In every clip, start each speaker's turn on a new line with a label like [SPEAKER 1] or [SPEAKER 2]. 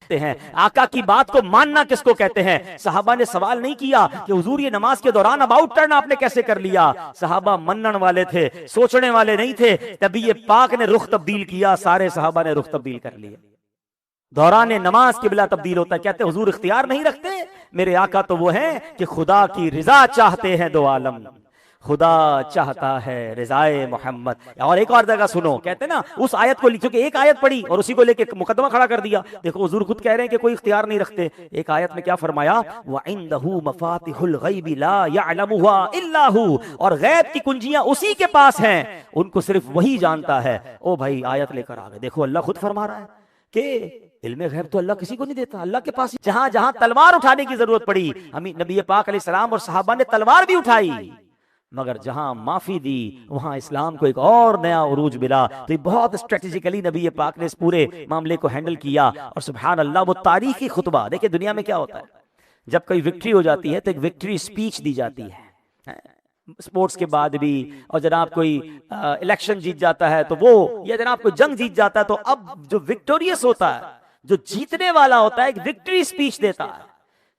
[SPEAKER 1] کہتے ہیں؟ آقا کی بات کو ماننا کس کو کہتے ہیں؟ صحابہ نے سوال نہیں کیا کہ حضور یہ نماز کے دوران اباؤٹ ٹرن آپ نے کیسے کر لیا. صحابہ منن والے تھے، سوچنے والے نہیں تھے. نبی پاک نے رخ تبدیل کیا، سارے صحابہ نے رخ تبدیل کر لیا. دوران نماز قبلہ تبدیل ہوتا ہے، کہتے ہیں حضور اختیار نہیں رکھتے. میرے آقا تو وہ ہیں کہ خدا کی رضا چاہتے ہیں دو عالم، خدا چاہتا ہے رضائے محمد. اور ایک اور جگہ سنو، کہتے ہیں نا اس آیت کو، چونکہ ایک آیت پڑھی اور اسی کو لے کے مقدمہ کھڑا کر دیا. دیکھو حضور خود کہہ رہے ہیں کہ کوئی اختیار نہیں رکھتے. ایک آیت میں کیا فرمایا؟ وَعِندَهُ مَفَاتِحُ الْغَيْبِ لَا يَعْلَمُهَا إِلَّا هُ، اور غیب کی کنجیاں اسی کے پاس ہیں، ان کو صرف وہی جانتا ہے. او بھائی آیت لے کر آ گئے. دیکھو اللہ خود فرما رہا ہے کہ علم غیب تو اللہ کسی کو نہیں دیتا، اللہ کے پاس. جہاں جہاں تلوار اٹھانے کی ضرورت پڑی، ہمیں نبی پاک علیہ السلام اور صحابہ نے تلوار بھی اٹھائی، مگر جہاں معافی دی وہاں اسلام کو ایک اور نیا عروج ملا. تو یہ بہت اسٹریٹجیکلی نبی پاک نے اس پورے معاملے کو ہینڈل کیا. اور سبحان اللہ وہ تاریخی خطبہ، دیکھیں دنیا میں کیا ہوتا ہے، جب کوئی وکٹری ہو جاتی ہے تو ایک وکٹری اسپیچ دی جاتی ہے اسپورٹس کے بعد بھی. اور جناب کوئی الیکشن جیت جاتا ہے تو وہ، یا جناب کوئی جنگ جیت جاتا ہے تو اب جو وکٹوریس ہوتا ہے، جو جیتنے والا ہوتا ہے، ایک وکٹری اسپیچ دیتا ہے.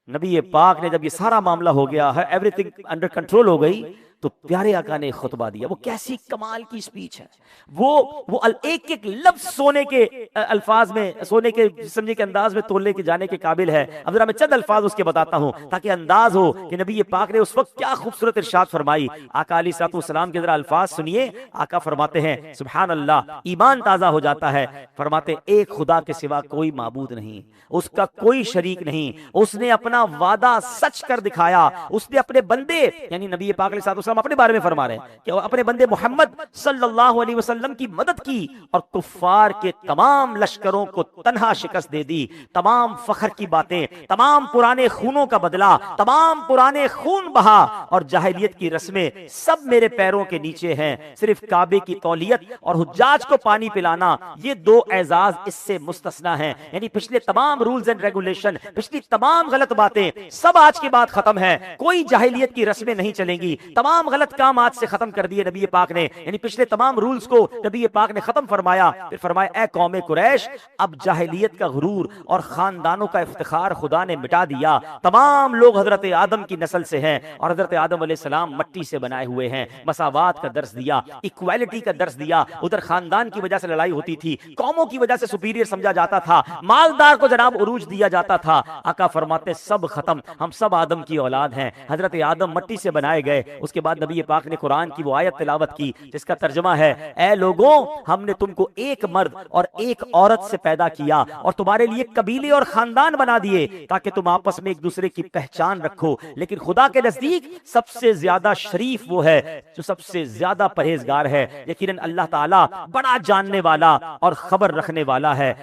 [SPEAKER 1] نبی پاک نے جب یہ سارا معاملہ ہو گیا ہے، ایوری تھنگ انڈر کنٹرول ہو گئی، تو پیارے آقا نے خطبہ دیا. وہ کیسی کمال کی اسپیچ ہے، وہ ایک ایک لفظ سونے کے الفاظ میں، سونے کے سمجھے کے انداز میں تولنے کے جانے کے قابل ہے. اب ذرا میں چند الفاظ اس کے بتاتا ہوں تاکہ انداز ہو کہ نبی پاک نے اس وقت کیا خوبصورت ارشاد فرمائی. آقا علیہ الصلوۃ والسلام کے ذرا الفاظ سنیے. آقا فرماتے ہیں سبحان اللہ، ایمان تازہ ہو جاتا ہے. فرماتے ایک خدا کے سوا کوئی معبود نہیں، اس کا کوئی شریک نہیں، اس نے اپنا وعدہ سچ کر دکھایا. اس نے اپنے بندے، یعنی نبی پاک علیہ الصلوۃ اپنے بارے میں فرما رہے ہیں کہ اپنے بندے محمد صلی اللہ علیہ وسلم کی مدد کی اور کفار کے تمام لشکروں کو تنہا شکست دے دی. تمام فخر کی باتیں، تمام پرانے خونوں کا بدلہ، تمام پرانے خون بہا اور جاہلیت کی رسمیں سب میرے پیروں کے نیچے ہیں. صرف کعبے کی تولیت اور حجاج کو پانی پلانا، یہ دو اعزاز اس سے مستثنا ہیں. یعنی پچھلے تمام رولز اینڈ ریگولیشن، پچھلی تمام غلط باتیں سب آج کے بعد ختم ہیں. کوئی جاہلیت کی رسمیں نہیں چلیں گی. تمام غلط کام آج سے ختم کر دیے نبی پاک نے. یعنی پچھلے تمام رولز کو نبی پاک نے ختم فرمایا. پھر فرمایا اے قوم قریش، اب جاہلیت کا غرور اور خاندانوں کا افتخار خدا نے مٹا دیا. تمام لوگ حضرت آدم کی نسل سے ہیں اور حضرت آدم علیہ السلام مٹی سے بنائے ہوئے ہیں. مساوات کا درس دیا، ایکوالٹی کا درس دیا. ادھر خاندان کی وجہ سے لڑائی ہوتی تھی، قوموں کی وجہ سے سپیریئر سمجھا جاتا تھا، مالدار کو جناب عروج دیا جاتا تھا. آقا فرماتے سب ختم، ہم سب آدم کی اولاد ہیں. حضرت آدم مٹی سے بنائے گئے. اس کے بعد نبی پاک نے قرآن کی وہ آیت تلاوت کی جس کا ترجمہ ہے اے لوگوں، ہم نے تم کو ایک مرد اور ایک عورت سے پیدا کیا اور تمہارے لیے قبیلے اور خاندان بنا دیے تاکہ تم آپس میں ایک دوسرے کی پہچان رکھو. لیکن خدا کے نزدیک سب سے زیادہ شریف وہ ہے جو سب سے زیادہ پرہیزگار ہے. یقیناً اللہ تعالیٰ بڑا جاننے والا اور خبر رکھنے والا ہے.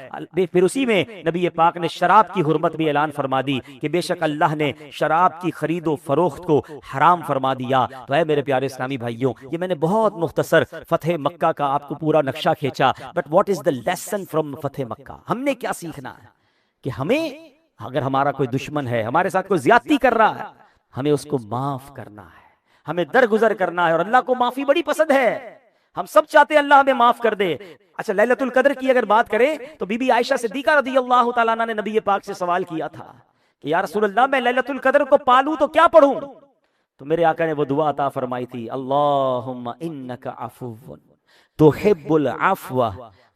[SPEAKER 1] پھر اسی میں نبی پاک نے شراب کی حرمت بھی اعلان فرما دی کہ بے شک اللہ نے شراب کی خرید و فروخت کو حرام فرما دیا. تو اے میرے پیارے اسلامی بھائیوں، یہ میں نے بہت مختصر فتح مکہ کا آپ کو پورا نقشہ کھینچا. But what is the lesson from فتح مکہ؟ ہم نے کیا سیکھنا ہے کہ ہمیں اگر ہمارا کوئی دشمن ہے، ہمارے ساتھ کوئی زیادتی کر رہا ہے، ہمیں اس کو معاف کرنا ہے، ہمیں درگزر کرنا ہے. اور اللہ کو معافی بڑی پسند ہے. ہم سب چاہتے ہیں اللہ ہمیں معاف کر دے. اچھا لیلۃ القدر کی اگر بات کریں تو بی بی عائشہ صدیقہ رضی اللہ تعالیٰ عنہا نے نبی پاک سے سوال کیا تھا کہ یا رسول اللہ میں لیلۃ القدر کو پالوں تو کیا پڑھوں؟ تو میرے آقا نے وہ دعا عطا فرمائی تھی، اللہم انک عفو تحب العفو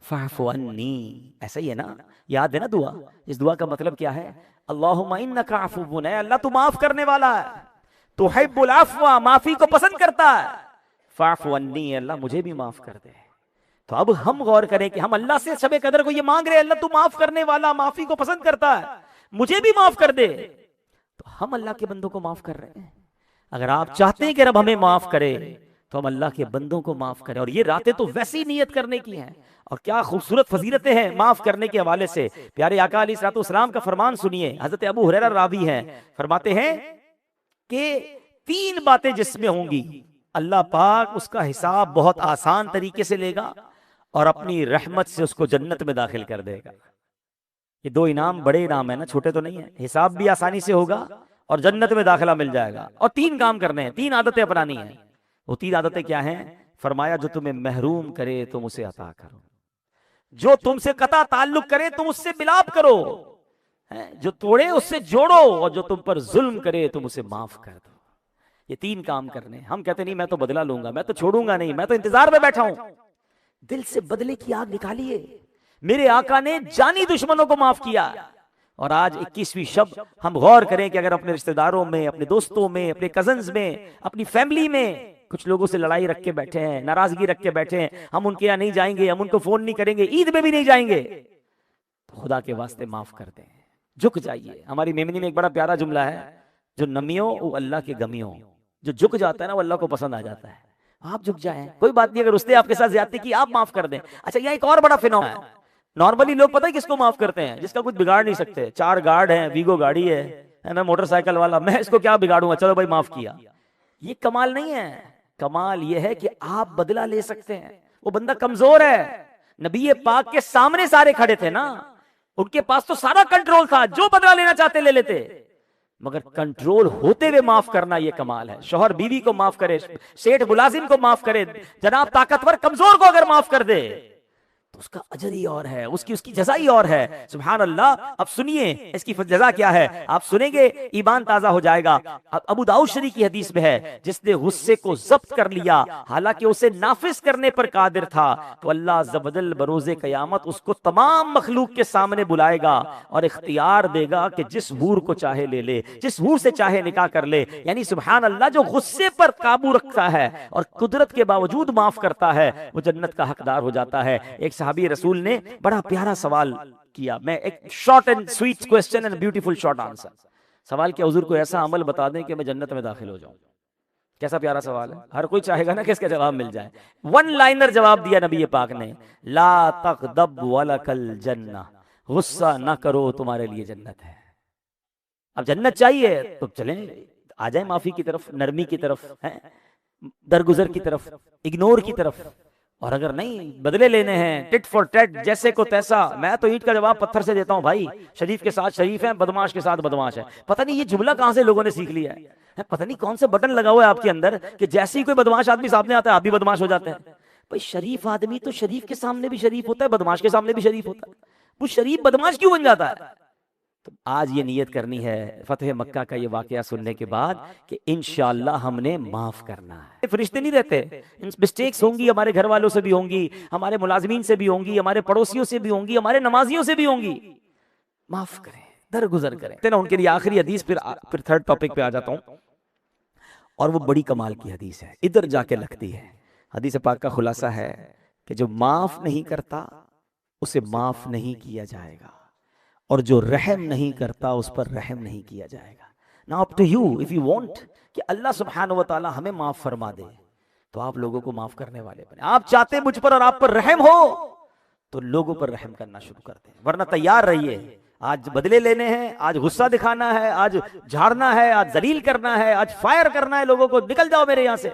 [SPEAKER 1] فاعف عنی. ایسا ہی ہے نا؟ یاد ہے نا دعا؟ اس دعا کا مطلب کیا ہے؟ اللہم انک عفو، اے اللہ تو معاف کرنے والا ہے، تحب العفو معافی کو پسند کرتا ہے، فاعف عنی اللہ مجھے بھی معاف کر دے. تو اب ہم غور کریں کہ ہم اللہ سے شب قدر کو یہ مانگ رہے ہیں، اللہ تو معاف کرنے والا، معافی کو پسند کرتا ہے، مجھے بھی معاف کر دے. تو ہم اللہ کے بندوں کو معاف کر رہے ہیں. اگر آپ چاہتے ہیں کہ رب ہمیں معاف کرے تو ہم اللہ کے بندوں کو معاف کریں. اور یہ راتیں تو ویسی نیت کرنے کی ہیں، اور کیا خوبصورت فضیلتیں ہیں معاف کرنے کے حوالے سے. پیارے آقا علیہ الصلوۃ والسلام کا فرمان سنیے. حضرت ابو ہریرہ راوی ہیں، فرماتے ہیں کہ 3 باتیں جس میں ہوں گی اللہ پاک اس کا حساب بہت آسان طریقے سے لے گا اور اپنی رحمت سے اس کو جنت میں داخل کر دے گا. یہ 2 انعام بڑے انعام ہیں نا، چھوٹے تو نہیں ہیں. حساب بھی آسانی سے ہوگا اور جنت میں داخلہ مل جائے گا. اور 3 کام کرنے ہیں، 3 عادتیں اپنانی ہیں. وہ 3 عادتیں کیا ہیں؟ فرمایا جو تمہیں محروم کرے تم اسے عطا کرو، جو تم سے قطع تعلق کرے تم اس سے بلاب کرو، جو توڑے اس سے جوڑو، اور جو تم پر ظلم کرے تم اسے معاف کر دو. یہ 3 کام کرنے. ہم کہتے نہیں میں تو بدلہ لوں گا، میں تو چھوڑوں گا نہیں، میں تو انتظار میں بیٹھا ہوں. دل سے بدلے کی آگ نکالیے. میرے آقا نے جانی دشمنوں کو معاف کیا. اور آج 21ویں شب ہم غور کریں کہ اگر اپنے رشتہ داروں میں، اپنے دوستوں میں، اپنے کزنز میں، اپنی فیملی میں کچھ لوگوں سے لڑائی رکھ کے بیٹھے ہیں، ناراضگی رکھ کے بیٹھے ہیں، ہم ان کے یہاں نہیں جائیں گے، ہم ان کو فون نہیں کریں گے، عید میں بھی نہیں جائیں گے، تو خدا کے واسطے معاف کر دیں، جھک جائیے. ہماری میمنی میں ایک بڑا پیارا جملہ ہے، جو نمیوں وہ اللہ کے گمیوں. جو جھک جاتا ہے نا وہ اللہ کو پسند آ جاتا ہے. آپ جھک جائیں، کوئی بات نہیں. اگر اس نے آپ کے ساتھ زیادتی کی آپ معاف کر دیں. اچھا یہ ایک اور بڑا فنومنا ہے. نارملی لوگ پتہ ہے کس کو معاف کرتے ہیں؟ جس کا کچھ بگاڑ نہیں سکتے. 4 گارڈ ہیں، ویگو گاڑی ہے نا، موٹر سائیکل والا، میں اس کو کیا بگاڑوں گا، چلو بھائی معاف کیا. یہ کمال نہیں ہے. کمال یہ ہے کہ آپ بدلہ لے سکتے ہیں. وہ بندہ کمزور ہے، نبی پاک کے سامنے سارے کھڑے تھے نا، ان کے پاس تو سارا کنٹرول تھا، جو بدلہ لینا چاہتے لے لیتے. مگر کنٹرول ہوتے ہوئے معاف کرنا یہ کمال ہے. شوہر بیوی کو معاف کرے، سیٹھ ملازم کو معاف کرے، جناب طاقتور کمزور کو اگر معاف کر دے تو اس کا اجر ہی اور ہے، اس کی جزا ہی اور ہے. سبحان اللہ. اب سنیے اس کی جزا کیا ہے، آپ سنیں گے ایمان تازہ ہو جائے گا. ابو داؤد شریف کی حدیث میں ہے، جس نے غصے کو ضبط کر لیا حالانکہ اسے نافذ کرنے پر قادر تھا، تو اللہ عز و جل بروز قیامت اس کو تمام مخلوق کے سامنے بلائے گا اور اختیار دے گا کہ جس حور کو چاہے لے لے، جس حور سے چاہے نکاح کر لے. یعنی سبحان اللہ، جو غصے پر قابو رکھتا ہے اور قدرت کے باوجود معاف کرتا ہے وہ جنت کا حقدار ہو جاتا ہے. ایک صحابی رسول نے بڑا پیارا سوال کیا. میں ایک short and sweet question and beautiful short answer. سوال کیا، حضور کو ایسا عمل بتا دیں کہ میں جنت میں داخل ہو جاؤں. کیسا پیارا سوال ہے. ہر کوئی چاہے گا نا کہ اس کا جواب مل جائے. 1 لائنر جواب دیا نبی پاک نے، لا تغضب ولک الجنہ، غصہ نہ کرو تمہارے لیے جنت ہے. اب جنت چاہیے تو چلیں، آ جائیں معافی کی طرف، نرمی کی طرف، درگزر کی طرف، اگنور کی طرف. اور اگر نہیں بدلے لینے ہیں، ٹٹ فور ٹٹ، جیسے کو تیسا. میں تو اینٹ کا جواب پتھر سے دیتا ہوں بھائی. شریف کے ساتھ شریف ہے، بدماش کے ساتھ بدماش ہے. پتہ نہیں یہ جملہ کہاں سے لوگوں نے سیکھ لیا ہے. پتہ نہیں کون سے بٹن لگا ہوا ہے آپ کے اندر کہ جیسے ہی کوئی بدماش آدمی سامنے آتا ہے آپ بھی بدماش ہو جاتے ہیں. بھائی شریف آدمی تو شریف کے سامنے بھی شریف ہوتا ہے، بدماش کے سامنے بھی شریف ہوتا ہے. وہ شریف بدماش کیوں بن جاتا ہے؟ تو آج یہ نیت کرنی ہے فتح مکہ کا یہ واقعہ سننے کے بعد کہ انشاءاللہ ہم نے معاف کرنا ہے. فرشتے نہیں رہتے، مسٹیکس ہوں گی، ہمارے گھر والوں سے بھی ہوں گی، ہمارے ملازمین سے بھی ہوں گی، ہمارے پڑوسیوں سے بھی ہوں گی، ہمارے نمازیوں سے بھی ہوں گی. معاف کریں، درگزر کریں. ان کے لیے آخری حدیث، پھر تھرڈ ٹاپک پہ آ جاتا ہوں، اور وہ بڑی کمال کی حدیث ہے، ادھر جا کے لگتی ہے. حدیث پاک کا خلاصہ ہے کہ جو معاف نہیں کرتا اسے معاف نہیں کیا جائے گا، اور جو رحم نہیں کرتا اس پر رحم نہیں کیا جائے گا. Now up to you, if you want کہ اللہ سبحانہ و تعالی ہمیں معاف فرما دے تو آپ لوگوں کو معاف کرنے والے بنے. آپ چاہتے مجھ پر اور آپ پر رحم ہو تو لوگوں پر رحم کرنا شروع کر دیں، ورنہ تیار رہیے. آج بدلے لینے ہیں، آج غصہ دکھانا ہے، آج جھاڑنا ہے، آج ذلیل کرنا ہے، آج فائر کرنا ہے لوگوں کو، نکل جاؤ میرے یہاں سے.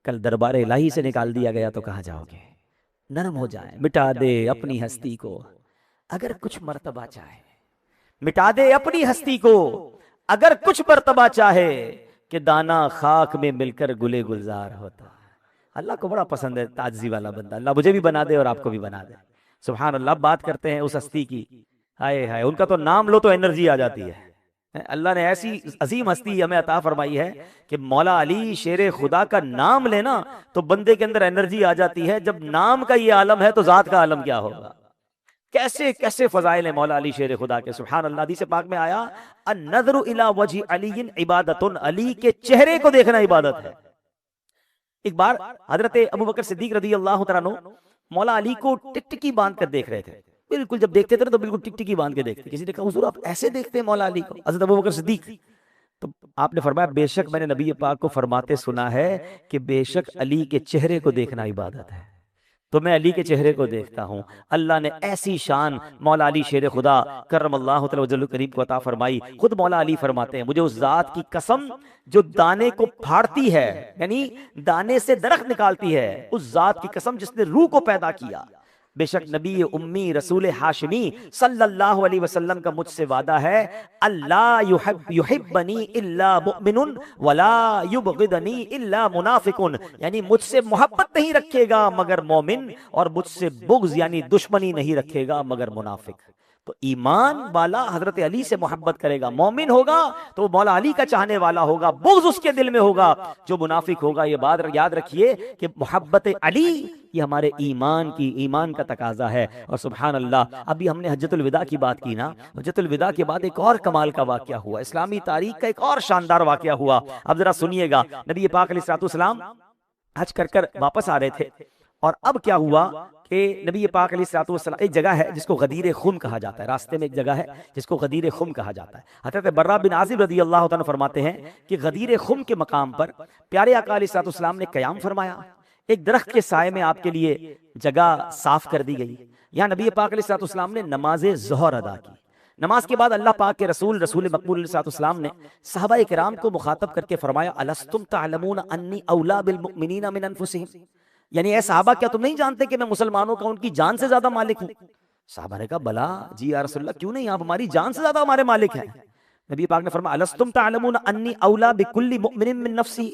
[SPEAKER 1] کل دربار الہی سے نکال دیا گیا تو کہاں جاؤ گے؟ نرم ہو جائیں، مٹا دے اپنی ہستی کو اگر کچھ مرتبہ چاہے. مٹا دے اپنی ہستی کو اگر کچھ مرتبہ چاہے، کہ دانا خاک میں مل کر گلے گلزار ہوتا. اللہ کو بڑا پسند ہے تعجزی والا بندہ. اللہ مجھے بھی بنا دے اور آپ کو بھی بنا دے. سبحان اللہ. بات کرتے ہیں اس ہستی کی، ہائے ہائے، ان کا تو نام لو تو انرجی آ جاتی ہے. اللہ نے ایسی عظیم ہستی ہمیں عطا فرمائی ہے کہ مولا علی شیر خدا کا نام لینا تو بندے کے اندر انرجی آ جاتی ہے. جب نام کا یہ عالم ہے تو ذات کا عالم کیا ہوگا. کیسے کیسے فضائل ہیں مولا علی شیر خدا کے. سبحان اللہ. حدیث پاک میں آیا، النظر الی وجہ علی عبادت، علی کے چہرے کو دیکھنا عبادت ہے. ایک بار حضرت ابوبکر صدیق رضی اللہ تعالیٰ عنہ مولا علی کو ٹکٹکی باندھ کر دیکھ رہے تھے. بالکل جب دیکھتے تھے تو بالکل ٹکٹکی باندھ کے دیکھتے. کسی نے کہا حضور آپ ایسے دیکھتے ہیں مولا علی کو؟ حضرت ابوبکر صدیق. تو آپ نے فرمایا بے شک میں نے نبی پاک کو فرماتے سنا ہے کہ بے شک علی کے چہرے کو دیکھنا عبادت ہے. تو میں علی کے چہرے کو دیکھتا ہوں. اللہ نے ایسی شان مولا علی شیر خدا کرم اللہ تعالی وجل کریم کو عطا فرمائی. خود مولا علی فرماتے ہیں مجھے اس ذات کی قسم جو دانے کو پھاڑتی ہے، یعنی دانے سے درخت نکالتی ہے، اس ذات کی قسم جس نے روح کو پیدا کیا. بے شک نبی امی رسول ہاشمی صلی اللہ علیہ وسلم کا مجھ سے وعدہ ہے، اللہ یحبنی الا مؤمن ولا یبغضنی الا منافق. یعنی مجھ سے محبت نہیں رکھے گا مگر مومن، اور مجھ سے بغض یعنی دشمنی نہیں رکھے گا مگر منافق. تو ایمان والا حضرت علی سے محبت کرے گا، مومن ہوگا تو وہ مولا علی کا چاہنے والا ہوگا، بغض اس کے دل میں ہوگا جو منافق ہوگا۔ یہ بات یاد رکھیے کہ محبت علی یہ ہمارے ایمان کا تقاضا ہے۔ اور سبحان اللہ، ابھی ہم نے حجۃ الوداع کی بات کی نا، حجۃ الوداع کے بعد ایک اور کمال کا واقعہ ہوا، اسلامی تاریخ کا ایک اور شاندار واقعہ ہوا۔ اب ذرا سنیے گا، نبی پاک علیہ الصلوۃ والسلام حج کر واپس آ رہے تھے، اور اب کیا ہوا کہ نبی پاک علیہ الصلوۃ والسلام، ایک جگہ ہے جس کو غدیر خم کہا جاتا ہے، راستے میں ایک جگہ ہے جس کو غدیر خم کہا جاتا ہے۔ حضرت برہ بن عازب رضی اللہ تعالیٰ فرماتے ہیں کہ غدیر خم کے مقام پر پیارے آقا علیہ الصلوۃ والسلام نے قیام فرمایا، ایک درخت کے سائے میں آپ کے لیے جگہ صاف کر دی گئی۔ یہاں نبی پاک علیہ الصلوۃ والسلام نے نماز ظہر ادا کی۔ نماز کے بعد اللہ پاک کے رسول مقبول علیہ الصلوۃ والسلام نے صحابہ کرام کو مخاطب کر کے فرمایا، الستم تعلمون انی اولی بالمؤمنین من انفسہم، یعنی اے صحابہ کیا تم نہیں جانتے کہ میں مسلمانوں کا ان کی جان سے زیادہ مالک ہوں؟ صحابہ نے کہا بلا جی یا رسول اللہ، کیوں نہیں، آپ ہماری جان سے زیادہ ہمارے مالک ہیں۔ نبی پاک نے فرمایا الستم تعلمون انی اولی بکل مؤمن من نفسی،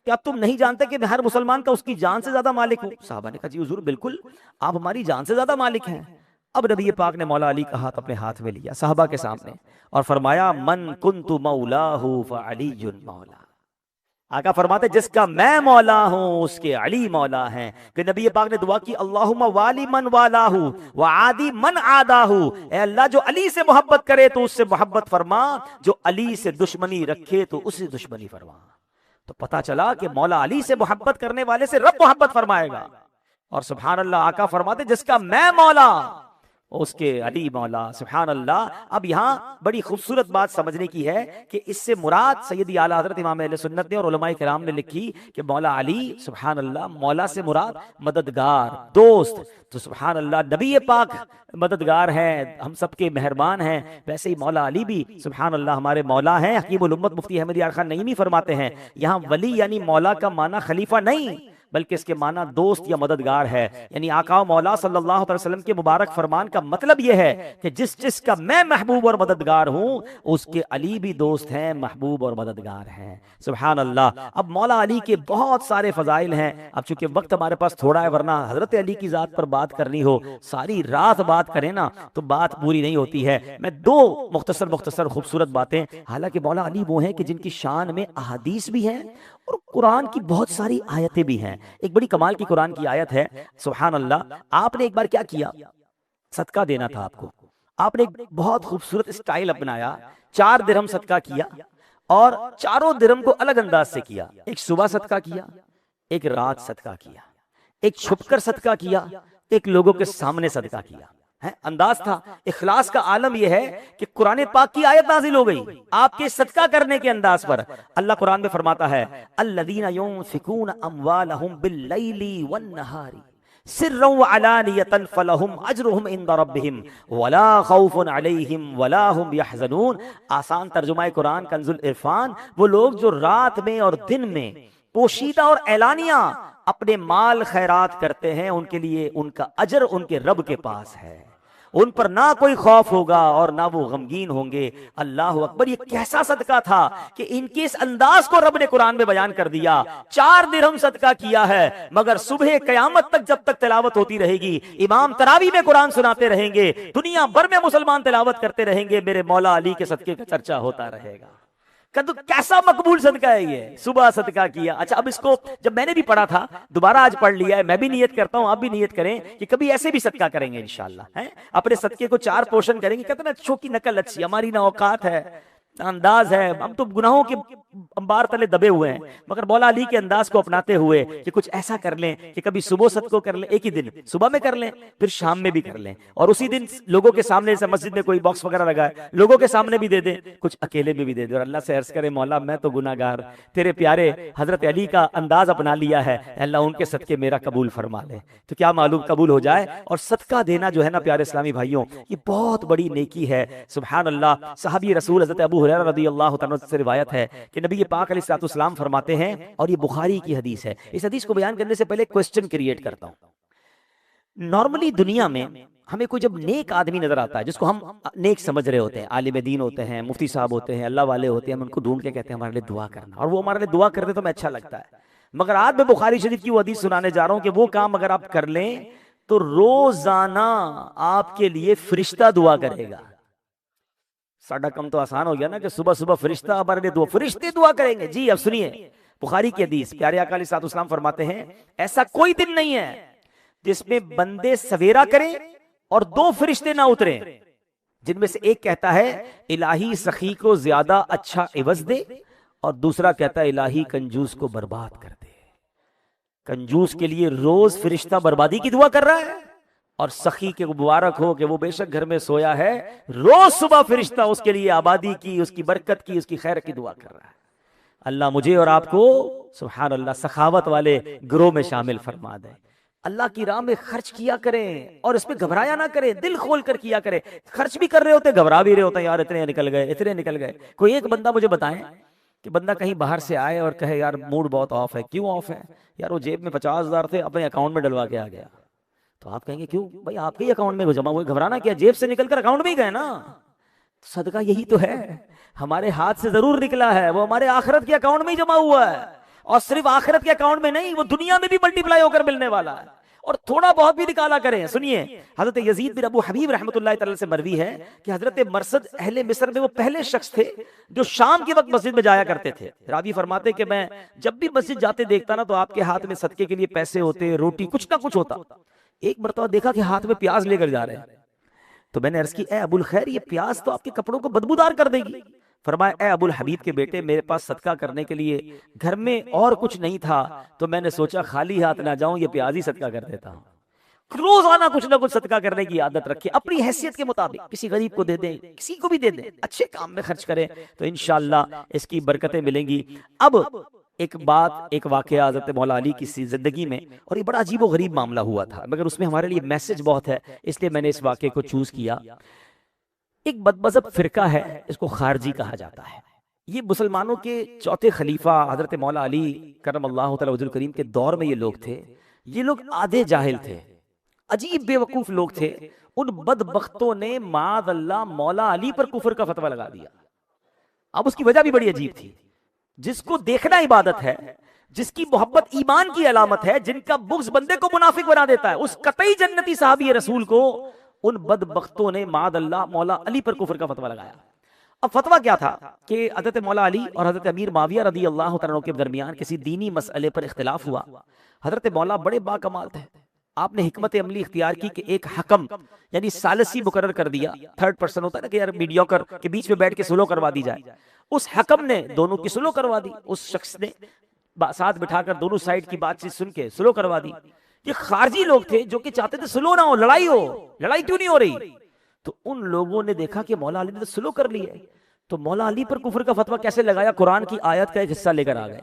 [SPEAKER 1] کیا تم نہیں جانتے کہ میں ہر مسلمان کا اس کی جان سے زیادہ مالک ہوں؟ صحابہ نے کہا جی حضور بالکل، آپ ہماری جان سے زیادہ مالک ہیں۔ اب نبی پاک نے مولا علی کا ہاتھ اپنے ہاتھ میں لیا صحابہ کے سامنے اور فرمایا من کنت مولاہ فعلی مولا، آقا فرماتے جس کا میں مولا ہوں اس کے علی مولا ہیں۔ کہ نبی پاک نے دعا کی اللہم والی من والاہ وعادی من عاداہ، اے اللہ جو علی سے محبت کرے تو اس سے محبت فرما، جو علی سے دشمنی رکھے تو اس سے دشمنی فرما۔ تو پتا چلا کہ مولا علی سے محبت کرنے والے سے رب محبت فرمائے گا۔ اور سبحان اللہ، آقا فرماتے جس کا میں مولا اس کے علی مولا۔ سبحان اللہ۔ اب یہاں بڑی خوبصورت بات سمجھنے کی ہے کہ اس سے مراد سیدی اعلیٰ حضرت امام اہل سنت نے اور علماء کرام نے لکھی کہ مولا علی سبحان اللہ، مولا سے مراد مددگار، دوست۔ تو سبحان اللہ، نبی پاک مددگار ہیں، ہم سب کے مہربان ہیں، ویسے ہی مولا علی بھی سبحان اللہ ہمارے مولا ہیں۔ حکیم الامت مفتی احمد یار خان نعیمی فرماتے ہیں یہاں ولی یعنی مولا کا معنی خلیفہ نہیں، بلکہ اس کے معنی دوست یا مددگار ہے، یعنی آقا و مولا صلی اللہ علیہ وسلم کے مبارک فرمان کا مطلب یہ ہے کہ جس کا میں محبوب اور مددگار ہوں اس کے علی بھی دوست ہیں، محبوب اور مددگار ہیں۔ سبحان اللہ۔ اب مولا علی کے بہت سارے فضائل ہیں، اب چونکہ وقت ہمارے پاس تھوڑا ہے، ورنہ حضرت علی کی ذات پر بات کرنی ہو ساری رات بات کریں نا تو بات پوری نہیں ہوتی ہے۔ میں دو مختصر خوبصورت باتیں، حالانکہ مولا علی وہ ہیں کہ جن کی شان میں احادیث بھی ہیں اور قرآن کی بہت ساری آیتیں بھی ہیں۔ ایک بڑی کمال کی قرآن کی آیت ہے، سبحان اللہ، آپ نے ایک بار کیا کیا، صدقہ دینا تھا آپ نے ایک بہت خوبصورت اسٹائل اپنایا، 4 درہم صدقہ کیا اور 4 درہم کو الگ انداز سے کیا، ایک صبح صدقہ کیا، ایک رات صدقہ کیا، ایک چھپ کر صدقہ کیا، ایک لوگوں کے سامنے صدقہ کیا۔ انداز تھا۔ اخلاص کا عالم یہ ہے کہ قرآن پاک کی آیت نازل ہو گئی آپ کے صدقہ کرنے کے انداز پر۔ اللہ قرآن میں فرماتا ہے الذین ينفقون اموالهم باللیل والنہار سرا وعلانیۃ فلہم اجرہم عند ربہم ولا خوف علیہم ولا ہم یحزنون۔ آسان ترجمہ قرآن کنز العرفان، وہ لوگ جو رات میں اور دن میں پوشیدہ اور اعلانیہ اپنے مال خیرات کرتے ہیں، ان کے لیے ان کا اجر ان کے رب کے پاس ہے، ان پر نہ کوئی خوف ہوگا اور نہ وہ غمگین ہوں گے۔ اللہ اکبر، یہ کیسا صدقہ تھا کہ ان کے اس انداز کو رب نے قرآن میں بیان کر دیا۔ 4 درہم صدقہ کیا ہے، مگر صبح قیامت تک جب تک تلاوت ہوتی رہے گی، امام تراویح میں قرآن سناتے رہیں گے، دنیا بھر میں مسلمان تلاوت کرتے رہیں گے، میرے مولا علی کے صدقے کا چرچا ہوتا رہے گا۔ کیسا مقبول صدقہ ہے یہ، صبح صدقہ کیا۔ اچھا، اب اس کو جب میں نے بھی پڑھا تھا دوبارہ آج پڑھ لیا ہے، میں بھی نیت کرتا ہوں، آپ بھی نیت کریں کہ کبھی ایسے بھی صدقہ کریں گے انشاءاللہ، اپنے صدقے کو 4 پورشن کریں گے۔ کہتے ہیں اچھوں کی نقل اچھی، ہماری نہ اوقات ہے انداز ہے، ہم تو گناہوں کے انبار تلے دبے ہوئے ہیں، مگر مولا علی کے انداز کو اپناتے ہوئے کہ کچھ ایسا کر لیں کہ کبھی صبح صدقہ کر لیں، ایک ہی دن صبح میں کر لیں، پھر شام میں بھی کر لیں، اور اسی دن لوگوں کے سامنے، جیسے مسجد میں کوئی باکس وغیرہ لگا ہے، لوگوں کے سامنے بھی دے دیں، کچھ اکیلے میں بھی دے دیں، اور اللہ سے عرض کرے مولا میں تو گناہ گار، تیرے پیارے حضرت علی کا انداز اپنا لیا ہے، اللہ ان کے صدقے میرا قبول فرما لے۔ تو کیا معلوم قبول ہو جائے۔ اور صدقہ دینا جو ہے نا پیارے اسلامی بھائیوں، یہ بہت بڑی نیکی ہے۔ سبحان اللہ۔ صحابی رسول حضرت ابو ہریرہ رضی اللہ تعالیٰ سے روایت ہے کہ نبی پاک علیہ الصلوۃ والسلام فرماتے ہیں، اور یہ بخاری کی حدیث ہے، اس حدیث کو بیان کرنے سے پہلے کوسچن کریٹ کرتا ہوں۔ نارملی دنیا میں ہمیں کوئی جب نیک آدمی نظر آتا ہے جس کو ہم نیک سمجھ رہے ہوتے ہیں، عالم دین ہوتے ہیں، مفتی صاحب ہوتے ہیں، اللہ والے ہوتے ہیں، ہم ان کو ڈھونڈ کے کہتے ہیں ہمارے لیے دعا کرنا، اور وہ ہمارے لیے دعا کرتے تو ہمیں اچھا لگتا ہے۔ مگر آج میں بخاری شریف کی وہ حدیث سنانے جا رہا ہوں کہ وہ کام اگر آپ کر لیں تو روزانہ آپ کے لیے فرشتہ دعا کرے گا. ساڈا کم تو آسان ہو گیا نا کہ صبح صبح فرشتہ ہمارے لیے دعا، فرشتے دعا کریں گے. جی اب سنیے بخاری کی حدیث، پیارے آقا علیہ الصلوۃ والسلام فرماتے ہیں ایسا کوئی دن نہیں ہے جس میں بندے سویرا کریں اور 2 فرشتے نہ اتریں، جن میں سے ایک کہتا ہے الہی سخی کو زیادہ اچھا عوض دے، اور دوسرا کہتا ہے الہی کنجوس کو برباد کر دے. کنجوس کے لیے روز فرشتہ بربادی کی دعا کر رہا ہے، اور سخی کے مبارک ہو کہ وہ بے شک گھر میں سویا ہے، روز صبح فرشتہ اس کے لیے آبادی کی، اس کی برکت کی، اس کی خیر کی دعا کر رہا ہے. اللہ مجھے اور آپ کو سبحان اللہ سخاوت والے گروہ میں شامل فرما دے. اللہ کی راہ میں خرچ کیا کریں اور اس پہ گھبرایا نہ کریں، دل کھول کر کیا کریں. خرچ بھی کر رہے ہوتے گھبرا بھی رہے ہوتے یار اتنے نکل گئے اتنے نکل گئے. کوئی ایک بندہ مجھے بتائیں کہ بندہ کہیں باہر سے آئے اور کہے یار موڈ بہت آف ہے. کیوں آف ہے؟ یار وہ جیب میں 50,000 تھے اپنے اکاؤنٹ میں ڈلوا کے آ گیا. تو آپ کہیں گے کیوں بھائی آپ کے اکاؤنٹ میں جمع ہوئے، گھبرانا کیا، جیب سے نکل کر اکاؤنٹ میں ہی گئے نا. صدقہ یہی تو ہے، ہمارے ہاتھ سے ضرور نکلا ہے، وہ ہمارے آخرت کے اکاؤنٹ میں ہی جمع ہوا ہے. اور صرف آخرت کے اکاؤنٹ میں نہیں، وہ دنیا میں بھی ملٹی پلائی ہو کر ملنے والا ہے. اور تھوڑا بہت بھی نکالا کریں. سنیے حضرت یزید بن ابو حبیب رحمۃ اللہ تعالی سے مروی ہے کہ حضرت مرثد اہل مصر میں وہ پہلے شخص تھے جو شام کے وقت مسجد میں جایا کرتے تھے. راوی فرماتے کہ میں جب بھی مسجد جاتے دیکھتا نا تو آپ کے ہاتھ میں صدقے کے لیے پیسے ہوتے، روٹی کچھ نہ کچھ ہوتا. ایک مرتبہ دیکھا کہ ہاتھ میں پیاز لے کر جا رہے ہیں، تو میں نے عرض کی اے ابو الخیر یہ پیاز تو آپ کے کپڑوں کو بدبودار کر دے گی. فرمایا اے ابو الحبیب کے بیٹے میرے پاس صدقہ کرنے کے لیے گھر میں اور کچھ نہیں تھا، تو میں نے سوچا خالی ہاتھ نہ جاؤں، یہ پیاز ہی صدقہ کر دیتا ہوں. روزانہ کچھ نہ کچھ صدقہ کرنے کی عادت رکھے، اپنی حیثیت کے مطابق کسی غریب کو دے دیں، کسی کو بھی دے دیں، اچھے کام میں خرچ کریں تو انشاءاللہ اس کی برکتیں ملیں گی. اب ایک بات، ایک واقعہ حضرت مولا علی کی زندگی میں، اور یہ بڑا عجیب و غریب معاملہ ہوا تھا مگر اس میں ہمارے لیے میسج بہت ہے، اس لیے میں نے اس واقعے کو چوز کیا. ایک بدمذہب فرقہ ہے، اس کو خارجی کہا جاتا ہے. یہ مسلمانوں کے چوتھے خلیفہ حضرت مولا علی کرم اللہ تعالی وجہ الکریم کے دور میں یہ لوگ تھے. یہ لوگ آدھے جاہل تھے، عجیب بے وقوف لوگ تھے. ان بدبختوں نے معاذ اللہ مولا علی پر کفر کا فتویٰ لگا دیا. اب اس کی وجہ بھی بڑی عجیب تھی. جس کو دیکھنا عبادت ہے، جس کی محبت ایمان کی علامت ہے، جن کا بغض بندے کو منافق بنا دیتا ہے، اس قطعی جنتی صحابی رسول کو ان بدبختوں نے معاذ اللہ مولا علی پر کفر کا فتویٰ لگایا. اب فتویٰ کیا تھا کہ حضرت مولا علی اور حضرت امیر معاویہ رضی اللہ تعالیٰ عنہ کے درمیان کسی دینی مسئلے پر اختلاف ہوا. حضرت مولا بڑے با کمال تھے، آپ نے حکمت عملی اختیار کی کہ ایک حکم یعنی ثالثی مقرر کر دیا. 3rd پرسن ہوتا ہے نا کہ یار میڈیوکر کے بیچ میں بیٹھ کے سلو کروا دی جائے. اس حکم نے دونوں کی سلو کروا دی. اس شخص نے ساتھ بٹھا کر دونوں سائیڈ کی بات چیت سن کے سلو کروا دی. یہ خارجی لوگ تھے جو کہ چاہتے تھے سلو نہ ہو، لڑائی ہو. لڑائی کیوں نہیں ہو رہی؟ تو ان لوگوں نے دیکھا کہ مولا علی نے تو سلو کر لی ہے، تو مولا علی پر کفر کا فتویٰ کیسے لگایا؟ قرآن کی آیت کا ایک حصہ لے کر آ گئے.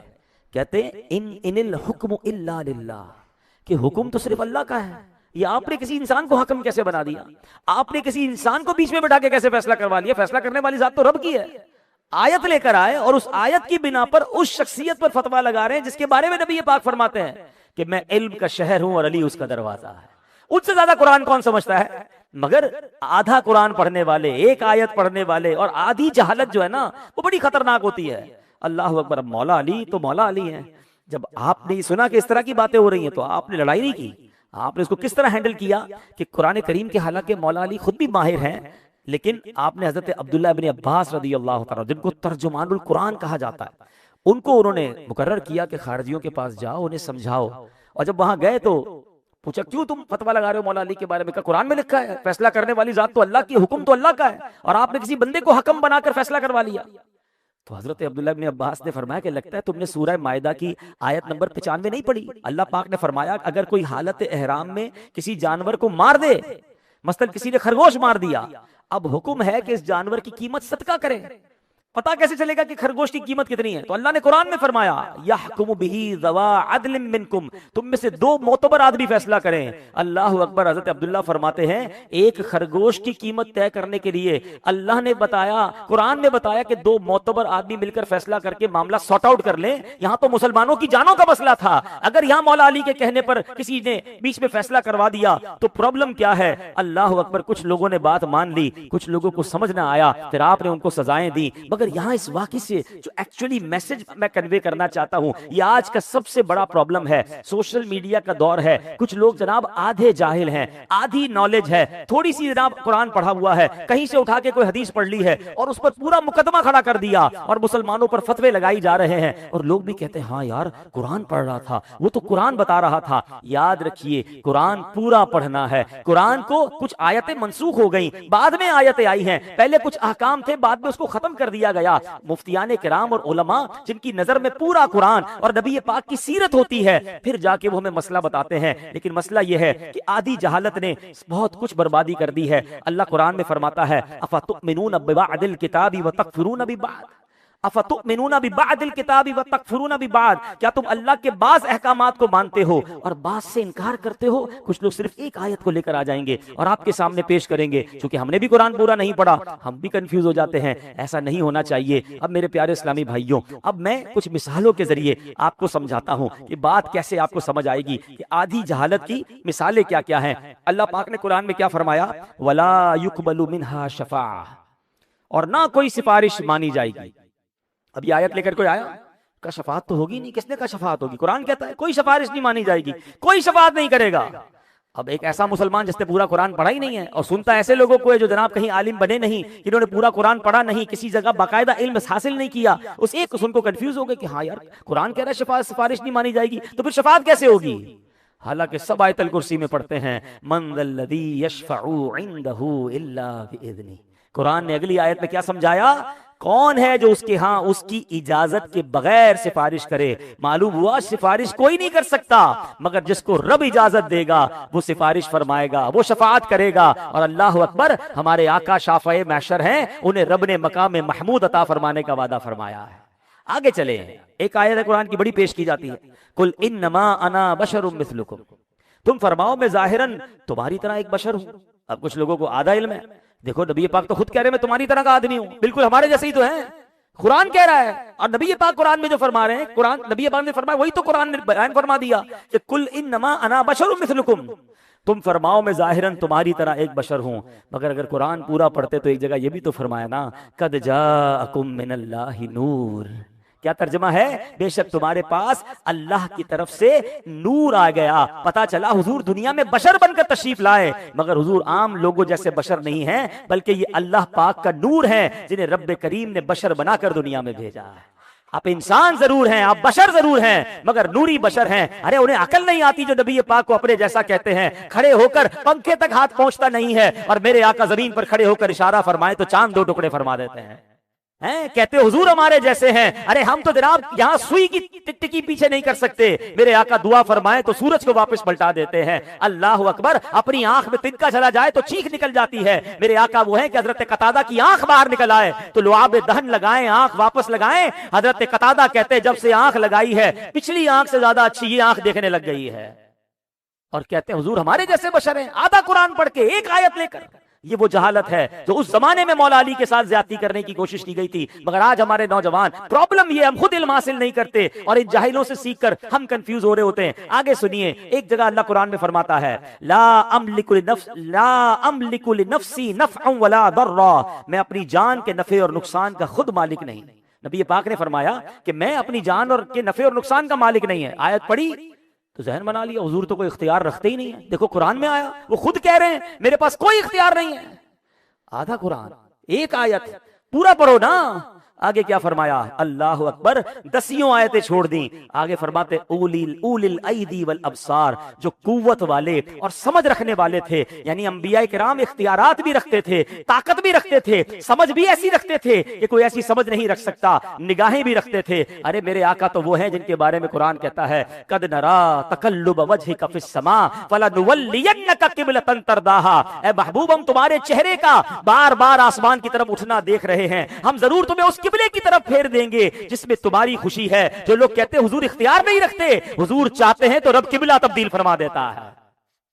[SPEAKER 1] کہتے ہیں ان الحکم الا للہ، کہ حکم تو صرف اللہ کا ہے. یہ آپ نے کسی انسان کو حکم کیسے بنا دیا؟ آپ نے کسی انسان کو بیچ میں بٹھا کے کیسے فیصلہ کروا لیا؟ فیصلہ کرنے والی ذات تو رب کی ہے. آیت لے کر آئے اور اس آیت کی بنا پر اس شخصیت پر فتویٰ لگا رہے ہیں جس کے بارے میں نبی پاک فرماتے ہیں کہ میں علم کا شہر ہوں اور علی اس کا دروازہ ہے. ان سے زیادہ قرآن کون سمجھتا ہے؟ مگر آدھا قرآن پڑھنے والے، ایک آیت پڑھنے والے اور آدھی جہالت جو ہے نا وہ بڑی خطرناک ہوتی ہے. اللہ اکبر. مولا علی تو مولا علی ہیں. جب آپ نے سنا کہ اس طرح کی باتیں ہو رہی ہیں تو آپ نے لڑائی نہیں کی. آپ نے اس کو کس طرح ہینڈل کیا کہ قرآن کریم کے حالانکہ مولا علی خود بھی ماہر ہیں، لیکن آپ نے حضرت عبداللہ ابن عباس رضی اللہ تعالیٰ جن کو ترجمان القرآن کہا جاتا ہے، ان کو انہوں نے مقرر کیا کہ خارجیوں کے پاس جاؤ، انہیں سمجھاؤ. اور جب وہاں گئے تو پوچھا کیوں تم فتویٰ لگا رہے ہو مولا علی کے بارے میں؟ کہا قرآن میں لکھا ہے فیصلہ کرنے والی ذات تو اللہ کی، حکم تو اللہ کا ہے، اور آپ نے کسی بندے کو حکم بنا کر فیصلہ کروا لیا. تو حضرت عبداللہ بن عباس نے فرمایا کہ لگتا ہے تم نے سورہ مائدہ کی آیت نمبر 95 نہیں پڑھی. اللہ پاک نے فرمایا اگر کوئی حالت احرام میں کسی جانور کو مار دے، مثلا کسی نے خرگوش مار دیا، اب حکم ہے کہ اس جانور کی قیمت صدقہ کریں. پتا کیسے چلے گا کہ خرگوش کی قیمت کتنی ہے؟ تو اللہ نے قرآن میں فرمایا یحکم بہ ذوا عدل منکم، تم میں سے 2 معتبر آدمی فیصلہ کریں. اللہ اکبر. حضرت عبداللہ فرماتے ہیں ایک خرگوش کی قیمت طے کرنے کے لیے اللہ نے بتایا، قرآن نے بتایا کہ 2 معتبر آدمی مل کر فیصلہ کر کے معاملہ سارٹ آؤٹ کر لیں. یہاں تو مسلمانوں کی جانوں کا مسئلہ تھا، اگر یہاں مولا علی کے کہنے پر کسی نے بیچ میں فیصلہ کروا دیا تو پرابلم کیا ہے؟ اللہ اکبر. کچھ لوگوں نے بات مان لی، کچھ لوگوں کو سمجھ نہ آیا، پھر آپ نے ان کو سزائیں دی. مگر مگر یہاں اس واقعے سے جو ایکچولی میسج میں کنوے کرنا چاہتا ہوں، یہ آج کا سب سے بڑا پرابلم ہے۔ سوشل میڈیا کا دور ہے، کچھ لوگ جناب آدھے جاہل ہیں، آدھی نالج ہے، تھوڑی سی جناب قرآن پڑھا ہوا ہے، کہیں سے اٹھا کے کوئی حدیث پڑھ لی ہے اور اس پر پورا مقدمہ کھڑا کر دیا اور مسلمانوں پر فتوے لگائی جا رہے ہیں، اور لوگ بھی کہتے ہیں ہاں یار قرآن پڑھ رہا تھا، وہ تو قرآن بتا رہا تھا۔ یاد رکھیے قرآن پورا پڑھنا ہے۔ قرآن کو کچھ آیتیں منسوخ ہو گئیں، بعد میں آیتیں آئی ہیں، پہلے کچھ احکام تھے، بعد میں اس کو ختم کر دیا گیا۔ مفتیان کرام اور علماء جن کی نظر میں پورا قرآن اور نبی پاک کی سیرت ہوتی ہے، پھر جا کے وہ ہمیں مسئلہ بتاتے ہیں، لیکن مسئلہ یہ ہے کہ آدھی جہالت نے بہت کچھ بربادی کر دی ہے۔ اللہ قرآن میں فرماتا ہے افتؤمنون ببعض الکتاب وتکفرون ببعض، افتؤمنون ببعض الکتاب وتکفرون ببعض، کیا تم اللہ کے بعض احکامات کو مانتے ہو اور بعض سے انکار کرتے ہو؟ کچھ لوگ صرف ایک آیت کو لے کر آ جائیں گے اور آپ کے سامنے پیش کریں گے، چونکہ ہم نے بھی قرآن پورا نہیں پڑھا، ہم بھی کنفیوز ہو جاتے ہیں۔ ایسا نہیں ہونا چاہیے۔ اب میرے پیارے اسلامی بھائیوں، اب میں کچھ مثالوں کے ذریعے آپ کو سمجھاتا ہوں کہ بات کیسے آپ کو سمجھ آئے گی کہ آدھی جہالت کی مثالیں کیا کیا ہیں۔ اللہ پاک نے قرآن میں کیا فرمایا؟ وَلَا يُقْبَلُ مِنْهَا شَفَاعَةٌ، اور نہ کوئی سفارش مانی جائے گی۔ اب یہ آیت لے کر کوئی آیا کا شفاعت تو ہوگی نہیں، کس نے کہا شفاعت ہوگی؟ قرآن کہتا ہے کوئی سفارش نہیں مانی جائے گی، کوئی شفاعت نہیں کرے گا۔ اب ایک ایسا مسلمان جس نے پورا قرآن پڑھا ہی نہیں ہے اور سنتا ایسے لوگوں کو ہے جو جناب کہیں عالم بنے نہیں، جنہوں نے پورا قرآن پڑھا نہیں، کسی جگہ باقاعدہ علم حاصل نہیں کیا، اس ایک سن کو کنفیوز ہو گئے کہ ہاں یار قرآن کہہ رہا ہے سفارش نہیں مانی جائے گی، تو پھر شفاعت کیسے ہوگی؟ حالانکہ سب آیت الکرسی میں پڑھتے ہیں من ذا الذی یشفع عنده الا باذنہ۔ قرآن نے اگلی آیت میں کیا سمجھایا؟ کون ہے جو اس کے ہاں اس کی اجازت کے بغیر سفارش کرے؟ معلوم ہوا سفارش کوئی نہیں کر سکتا، مگر جس کو رب اجازت دے گا وہ سفارش فرمائے گا، وہ شفاعت کرے گا۔ اور اللہ اکبر، ہمارے آقا شافع محشر ہیں، انہیں رب نے مقام محمود عطا فرمانے کا وعدہ فرمایا ہے۔ آگے چلیں، ایک آیت قرآن کی بڑی پیش کی جاتی ہے، قل انما انا بشر مثلکم، تم فرماؤ میں ظاہراً تمہاری طرح ایک بشر ہوں۔ اب کچھ لوگوں کو آدھا علم ہے، دیکھو نبی پاک تو خود کہہ رہے ہیں میں تمہاری طرح کا آدمی ہوں، بالکل ہمارے جیسے ہی تو ہیں، قرآن کہہ رہا ہے، اور نبی پاک قرآن میں جو فرما رہے ہیں، قرآن نبی پاک نے فرمایا وہی تو قرآن نے بیان فرما دیا کہ قل انما انا بشر مثلکم، تم فرماؤ میں ظاہراً تمہاری طرح ایک بشر ہوں۔ مگر اگر قرآن پورا پڑھتے تو ایک جگہ یہ بھی تو فرمایا نا قد جاءکم من اللہ نور، کیا ترجمہ ہے؟ بے شک تمہارے پاس اللہ کی طرف سے نور آ گیا۔ پتا چلا حضور دنیا میں بشر بن کر تشریف لائے، مگر حضور عام لوگوں جیسے بشر نہیں ہیں، بلکہ یہ اللہ پاک کا نور ہے جنہیں رب کریم نے بشر بنا کر دنیا میں بھیجا ہے۔ آپ انسان ضرور ہیں، آپ بشر ضرور ہیں، مگر نوری بشر ہیں۔ ارے انہیں عقل نہیں آتی جو نبی پاک کو اپنے جیسا کہتے ہیں، کھڑے ہو کر پنکھے تک ہاتھ پہنچتا نہیں ہے، اور میرے آقا زمین پر کھڑے ہو کر اشارہ فرمائے تو چاند دو ٹکڑے فرما دیتے ہیں۔ کہتے حضور ہمارے جیسے ہیں، ارے ہم تو جناب یہاں سوئی کی ٹکی پیچھے نہیں کر سکتے، میرے آقا دعا فرمائے تو سورج کو واپس پلٹا دیتے ہیں۔ اللہ اکبر، اپنی آنکھ میں تنکا چلا جائے تو چیخ نکل جاتی ہے۔ میرے آقا وہ ہیں کہ حضرت قتادہ کی آنکھ باہر نکل آئے تو لعاب دہن لگائیں، آنکھ واپس لگائیں۔ حضرت قتادہ کہتے جب سے آنکھ لگائی ہے پچھلی آنکھ سے زیادہ اچھی یہ آنکھ دیکھنے لگ گئی ہے، اور کہتے ہیں حضور ہمارے جیسے بشر ہیں، آدھا قرآن پڑھ کے ایک آیت لے کر۔ یہ وہ جہالت ہے جو اس زمانے میں مولا علی کے ساتھ زیادتی کرنے کی کوشش کی گئی تھی، مگر آج ہمارے نوجوان پرابلم یہ ہم خود علم حاصل نہیں کرتے اور ان جاہلوں سے سیکھ کر ہم کنفیوز ہو رہے ہوتے ہیں۔ آگے سنیے، ایک جگہ اللہ قرآن میں فرماتا ہے لا املک لنفسی نفعا ولا ضرا، میں اپنی جان کے نفع اور نقصان کا خود مالک نہیں۔ نبی پاک نے فرمایا کہ میں اپنی جان اور کے نفع اور نقصان کا مالک نہیں ہے۔ آیت پڑھی تو ذہن بنا لیا حضور تو کوئی اختیار رکھتے ہی نہیں ہے، دیکھو قرآن میں آیا وہ خود کہہ رہے ہیں میرے پاس کوئی اختیار نہیں ہے۔ آدھا قرآن ایک آیت پورا پڑھو نا۔ آگے کیا فرمایا؟ اللہ اکبر، 10 آیتیں چھوڑ دیں، آگے فرماتے اولی الایدی والابصار، جو قوت والے اور سمجھ رکھنے والے تھے، یعنی انبیاء کرام اختیارات بھی رکھتے تھے، طاقت بھی رکھتے تھے، سمجھ بھی ایسی رکھتے تھے کہ کوئی ایسی سمجھ نہیں رکھ سکتا، نگاہیں بھی رکھتے تھے۔ ارے میرے آقا تو وہ ہیں جن کے بارے میں قرآن کہتا ہے قد نرا تقلب وجهک فی السماء فلنولینک قبلۃ ترضاها، اے محبوب ہم تمہارے چہرے کا بار بار آسمان کی طرف اٹھنا دیکھ رہے ہیں، ہم ضرور تمہیں اس قبلے کی طرف پھیر دیں گے جس میں تمہاری خوشی ہے۔ جو لوگ کہتے ہیں حضور اختیار نہیں رکھتے، حضور چاہتے ہیں تو رب قبلہ تبدیل فرما دیتا ہے۔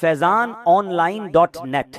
[SPEAKER 1] faizaanonline.net।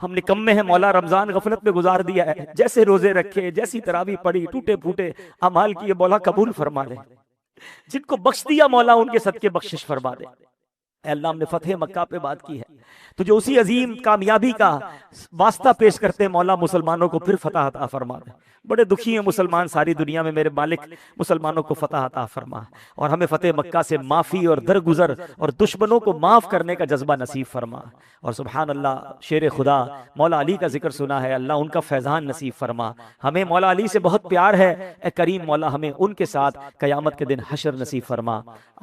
[SPEAKER 1] ہم نکمے ہیں مولا، رمضان غفلت میں گزار دیا ہے، جیسے روزے رکھے، جیسی تراویح پڑھی، ٹوٹے پھوٹے اعمال کیے، مولا قبول فرما لے۔ جن کو بخش دیا مولا ان کے صدقے بخشش فرما دے۔ اے اللہ ہم نے فتح مکہ پہ بات کی ہے، تو جو اسی عظیم کامیابی کا واسطہ پیش کرتے ہیں مولا مسلمانوں کو پھر فتح عطا فرما دے۔ بڑے دکھی ہیں مسلمان ساری دنیا میں، میرے مالک مسلمانوں کو فتح عطا فرما، اور ہمیں فتح مکہ سے معافی اور درگزر اور دشمنوں کو معاف کرنے کا جذبہ نصیب فرما۔ اور سبحان اللہ، شیر خدا مولا علی کا ذکر سنا ہے، اللہ ان کا فیضان نصیب فرما۔ ہمیں مولا علی سے بہت پیار ہے، اے کریم مولا ہمیں ان کے ساتھ قیامت کے دن حشر نصیب فرما،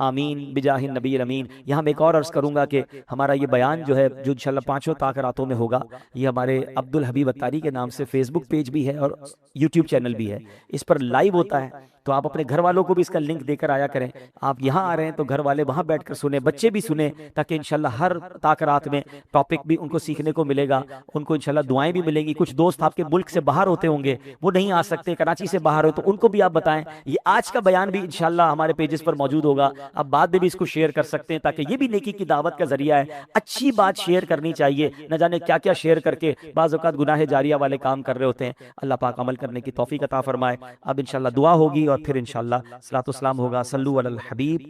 [SPEAKER 1] آمین بجاہ النبی الامین۔ یہاں میں ایک اور عرض کروں گا کہ ہمارا یہ بیان جو ہے، جو انشاءاللہ 5 طاق راتوں میں ہوگا، یہ ہمارے عبد الحبیب اتاری کے نام سے فیس بک پیج بھی ہے اور یوٹیوب چینل بھی ہے، اس پر لائیو ہوتا ہے، تو آپ اپنے گھر والوں کو بھی اس کا لنک دے کر آیا کریں۔ آپ یہاں آ رہے ہیں تو گھر والے وہاں بیٹھ کر سنیں، بچے بھی سنیں، تاکہ انشاءاللہ ہر طاق رات میں ٹاپک بھی ان کو سیکھنے کو ملے گا، ان کو انشاءاللہ دعائیں بھی ملیں گی۔ کچھ دوست آپ کے ملک سے باہر ہوتے ہوں گے، وہ نہیں آ سکتے، کراچی سے باہر ہو، تو ان کو بھی آپ بتائیں۔ یہ آج کا بیان بھی انشاءاللہ ہمارے پیجز پر موجود ہوگا، آپ بعد میں بھی اس کو شیئر کر سکتے ہیں، تاکہ یہ بھی نیکی کی دعوت کا ذریعہ ہے۔ اچھی بات شیئر کرنی چاہیے، نہ جانے کیا کیا شیئر کر کے بعض اوقات گناہ جاریہ والے کام کر رہے ہوتے ہیں۔ اللہ پاک عمل کرنے کی توفیق عطا فرمائے۔ اب انشاءاللہ دعا ہوگی اور پھر انشاءاللہ صلاۃ و سلام ہوگا۔ صلو علی الحبیب۔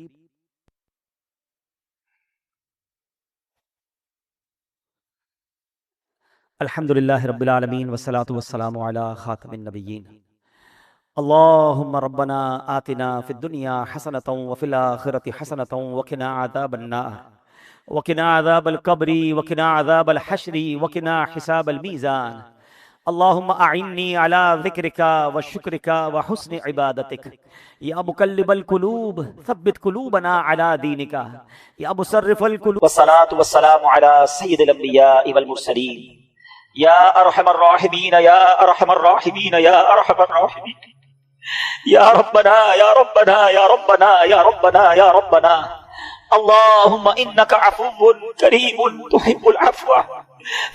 [SPEAKER 1] الحمدللہ رب العالمین والصلاة والسلام علی خاتم النبیین۔ اللہم ربنا آتنا فی الدنیا حسنۃ وفی الآخرۃ حسنۃ وقنا عذاب النار وقنا عذاب القبر وقنا عذاب الحشر وقنا حساب الميزان۔ اللہم اعنی علی ذکرک وشکرک وحسن عبادتک، یا مقلب القلوب ثبت قلوبنا علی دینک، یا مصرف القلوب۔
[SPEAKER 2] والصلاة والسلام علی سید الانبیاء والمرسلین، یا ارحم الراحمین یا ارحم الراحمین یا ارحم الراحمین، یا ربنا یا ربنا یا ربنا یا ربنا یا ربنا۔ اللہم انک عفو کریم تحب العفو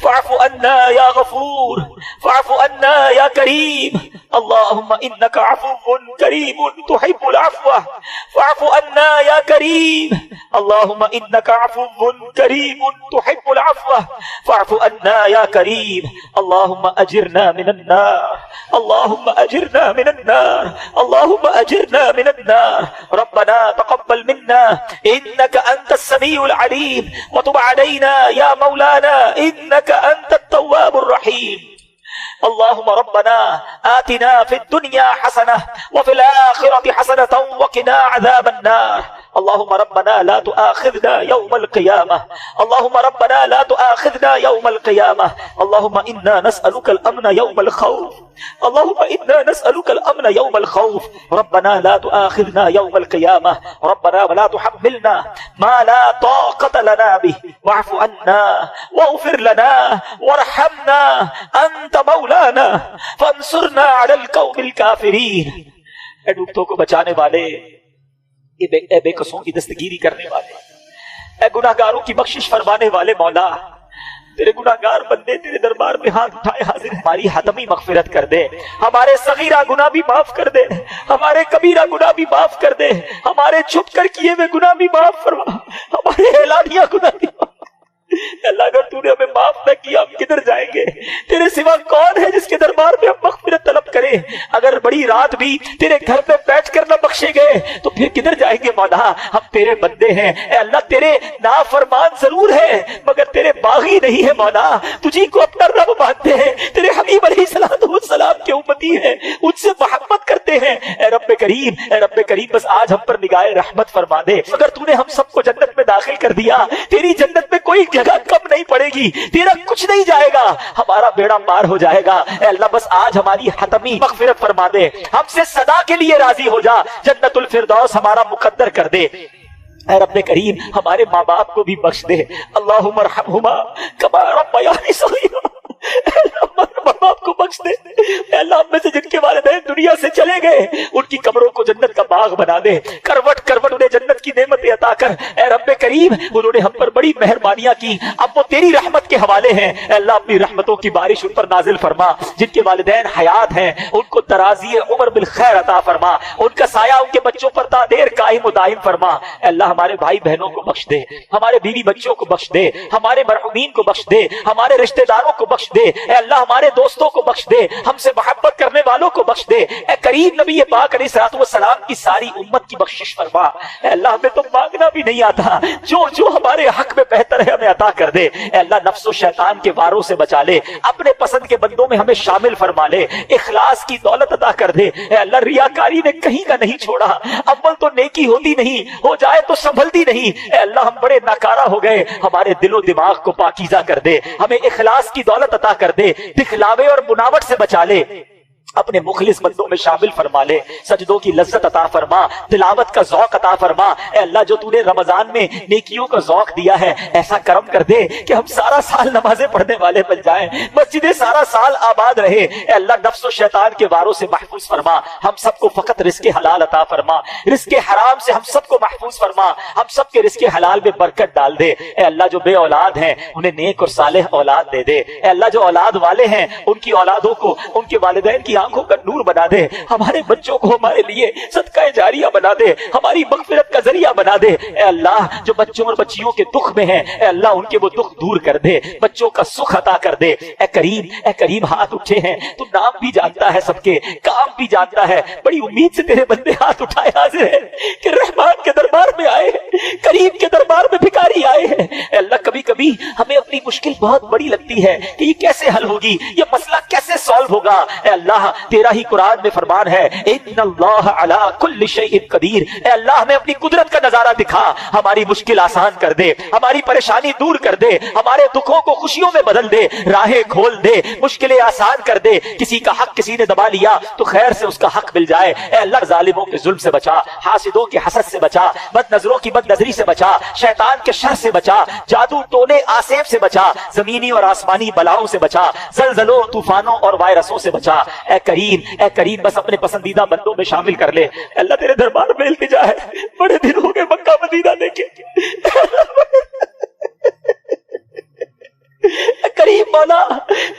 [SPEAKER 2] فاعف عنا یا غفور فاعف عنا یا کریم۔ اللہم انک عفو کریم تحب العفو فاعف عنا یا کریم۔ اللہم انک عفو کریم تحب العفو فاعف عنا یا کریم۔ اللہم اجرنا من النار، اللہم اجرنا من النار، اللہم اجرنا من النار۔ ربنا تقبل منا انک انت السمیع العلیم وتب علینا یا مولانا انك انت التواب الرحيم۔ اللهم ربنا آتنا في الدنيا حسنة وفي الآخرة حسنة وقنا عذاب النار۔ اللهم ربنا لا تؤاخذنا يوم القيامة، اللهم ربنا لا تؤاخذنا يوم القيامة۔ اللهم إنا نسألك الأمن يوم الخوف، اللهم إنا نسألك الأمن يوم الخوف۔ ربنا لا تؤاخذنا يوم القيامة، ربنا ولا تحملنا ما لا طاقة لنا به، واعف عنا واغفر لنا وارحمنا أنت مولانا فانصرنا على القوم الكافرين۔ اے ڈوبتوں کو بچانے والے، اے بے قصوں کی دستگیری کرنے والے، اے گناہگاروں کی بخشش فرمانے والے مولا، تیرے گناہگار بندے تیرے دربار میں ہاتھ اٹھائے حاضر ہیں، ہماری حتمی مغفرت کر دے، ہمارے صغیرہ گناہ بھی معاف کر دے، ہمارے کبیرہ گناہ بھی معاف کر دے، ہمارے چھپ کر کیے ہوئے گناہ بھی معاف فرما، ہمارے اعلانیہ گناہ بھی معاف۔ اللہ اگر تو نے ہمیں معاف نہ کیا ہم کدھر جائیں گے؟ تیرے سوا کون ہے جس کے دربار میں ہم مغفرت طلب کریں؟ اگر بڑی رات بھی تیرے گھر میں بیٹھ کر نہ بخشے گئے تو پھر کدھر جائیں گے مولا؟ ہم تیرے بندے ہیں، اے اللہ تیرے نافرمان ضرور ہے مگر تیرے باغی نہیں ہے مولا، تجھی کو اپنا رب مانتے ہیں، تیرے حبیب علیہ السلام کے امتی ہیں، ان سے محبت کرتے ہیں۔ اے رب کریم بس آج ہم پر نگاہ رحمت فرما دے۔ اگر تو نے ہم سب کو جنت میں داخل کر دیا، تیری جنت میں کوئی جگہ کم نہیں پڑے گی، تیرا کچھ نہیں جائے گا، ہمارا بیڑا پار ہو جائے گا۔ اے اللہ بس آج ہماری حتمی مغفرت فرما دے، ہم سے صدا کے لیے راضی ہو جا، جنت الفردوس ہمارا مقدر کر دے۔ اے رب کریم ہمارے ماں باپ کو بھی بخش دے، اللہم ارحمہما کما ربیانی صغیرا، اے اللہ باپ کو بخش دے۔ اے اللہ ہم میں سے جن کے والدین دنیا سے چلے گئے ان کی قبروں کو جنت کا باغ بنا دے، کروٹ کروٹ انہیں جنت کی نعمتیں عطا کر۔ اے رب کریم انہوں نے ہم پر بڑی مہربانیاں کی، اب وہ تیری رحمت کے حوالے ہیں۔ اے اللہ اپنی رحمتوں کی بارش ان پر نازل فرما۔ جن کے والدین حیات ہیں ان کو ترازی عمر بالخیر عطا فرما، ان کا سایہ ان کے بچوں پر تا دیر قائم و دائم فرما۔ اے اللہ ہمارے بھائی بہنوں کو بخش دے، ہمارے بیوی بچوں کو بخش دے، ہمارے مرحومین کو بخش دے، ہمارے رشتہ داروں کو بخش دے۔ اے اللہ ہمارے دوستوں کو بخش دے، ہم سے محبت کرنے والوں کو بخش دے۔ اے کریم نبی پاک علیہ الصلوۃ والسلام کی ساری امت کی بخشش فرما۔ اے اللہ ہمیں تو مانگنا بھی نہیں آتا، جو جو ہمارے حق میں بہتر ہے ہمیں عطا کر دے۔ اے اللہ نفس و شیطان کے واروں سے بچا لے، اپنے پسند کے بندوں میں ہمیں شامل فرما لے، اخلاص کی دولت عطا کر دے۔ اے اللہ ریاکاری نے کہیں کا نہیں چھوڑا، اول تو نیکی ہوتی نہیں، ہو جائے تو سنبھلتی نہیں۔ اے اللہ ہم بڑے ناکارہ ہو گئے، ہمارے دل و دماغ کو پاکیزہ کر دے، ہمیں اخلاص کی دولت عطا کر دے، دکھلاوے اور بناوٹ سے بچا لے، اپنے مخلص بندوں میں شامل فرما لے، سجدوں کی لذت عطا فرما، تلاوت کا ذوق عطا فرما۔ اے اللہ جو تو نے رمضان میں نیکیوں کا ذوق دیا ہے ایسا کرم کر دے کہ ہم سارا سال نمازیں پڑھنے والے بن جائیں، مسجدیں سارا سال آباد رہے۔ اے اللہ نفس و شیطان کے واروں سے محفوظ فرما، ہم سب کو فقط رزق حلال عطا فرما، رزق حرام سے ہم سب کو محفوظ فرما، ہم سب کے رزق حلال میں برکت ڈال دے۔ اے اللہ جو بے اولاد ہیں انہیں نیک اور صالح اولاد دے دے۔ اے اللہ جو اولاد والے ہیں ان کی اولادوں کو ان کے والدین کی آنکھوں کا نور بنا دے، ہمارے بچوں کو ہمارے لیے صدقہ جاریہ بنا دے، ہماری مغفرت کا ذریعہ بنا دے۔ اے اللہ جو بچوں اور بچیوں کے دکھ میں ہیں اے اللہ ان کے وہ دکھ دور کر دے، بچوں کا سکھ عطا کر دے۔ اے کریم ہاتھ اٹھے ہیں، تو نام بھی جانتا ہے سب کے، کام بھی جانتا ہے، بڑی امید سے تیرے بندے ہاتھ اٹھائے حاضر ہیں کہ رحمان کے دربار میں آئے ہیں، کریم کے دربار میں بھکاری آئے ہیں۔ اے اللہ کبھی کبھی ہمیں اپنی مشکل بہت بڑی لگتی ہے کہ یہ کیسے حل ہوگی، یہ مسئلہ کیسے سالو ہوگا۔ اے اللہ تیرا ہی قرآن میں فرمان ہے ان اللہ علی کل شیء قدیر۔ اے اللہ ہمیں اپنی قدرت کا نظارہ دکھا، ہماری مشکل آسان کر دے، ہماری پریشانی دور کر دے، ہمارے دکھوں کو خوشیوں میں بدل دے، راہیں کھول دے، مشکلیں آسان کر دے۔ کسی کا حق کسی نے دبا لیا تو خیر سے اس کا حق مل جائے۔ اے اللہ ظالموں کے ظلم سے بچا، حاسدوں کے حسد سے بچا، بد نظروں کی بد نظری سے بچا، شیطان کے شر سے بچا، جادو ٹونے آسیب سے بچا، زمینی اور آسمانی بلاؤں سے بچا، زلزلوں طوفانوں اور وائرسوں سے بچا۔ اے کریم بس اپنے پسندیدہ بندوں میں شامل کر لے۔ اللہ تیرے دربار میں التجا ہے، بڑے دن ہو گئے مکہ مدینہ دیکھے، کریم مولا